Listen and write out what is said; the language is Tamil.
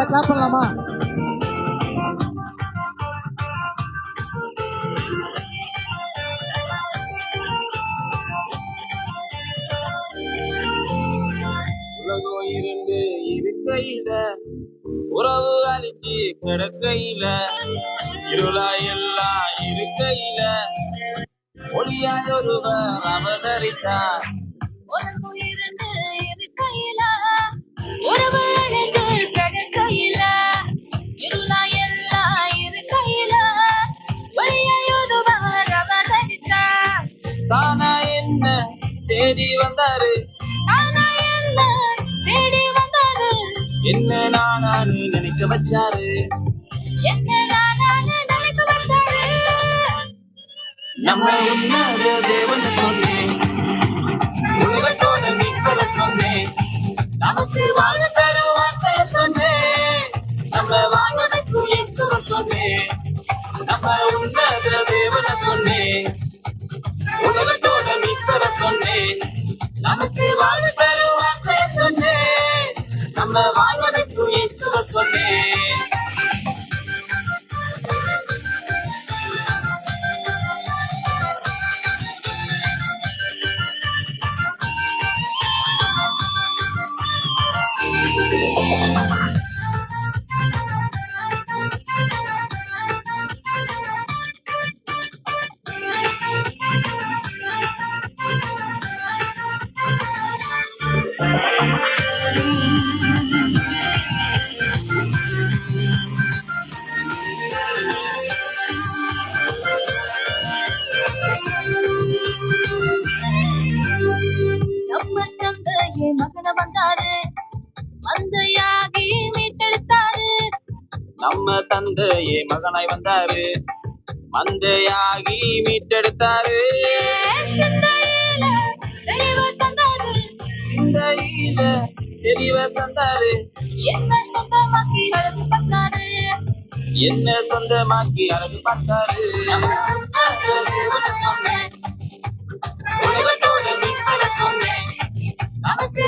கிளாப் பண்ணலாமா? உலகம் இருந்து இருக்கையில உறவு அழிஞ்சு கிடக்கையில இருளா எல்லாம் இருக்கையில ஒளியாய் ஒருவர் அவதரித்தார். உலகம் இருந்து இருக்கையில உறவு அழிஞ்சு கிடக்கையில இருளா எல்லாம் இருக்கையில ஒளியாய் ஒருவர் அவதரித்தார். தானா என்ன தேடி வந்தாரு, என்ன நானான்னு நினைக்க வச்சாரு. நம்ம உன்னத தேவன் சொன்னேன், உலகத்தோட மீட்பர சொன்னேன், நமக்கு வாழ தரும் வார்த்தைய சொன்னேன், நம்ம வாழ்வதற்கு இயேசுவ சொன்னேன். நம்ம உன்னத தேவன சொன்னேன், உலகத்தோட மீட்பர சொன்னேன், நமக்கு வாழ தரும் வார்த்தைய சொன்னேன், நம்ம வாழ்வதற்கு இயேசுவ சொன்னேன். நம்ம தந்தையே மகன வந்தாரு, மந்தையாகி மீட்டெடுத்தாரு. நம்ம தந்தையே மகனாய் வந்தாரு, மந்தையாகி மீட்டெடுத்தாரு. சிந்தையில தெளிவு தந்தாரு, சிந்தையில தெளிவ தந்தாரு. என்ன சொந்தமாக்கி அழகு பார்த்தாரு, என்ன சொந்தமாக்கி அழகு பார்த்தாரு. சொன்னேன், உலகத்தோட மீட்பர சொன்னேன், நமக்கு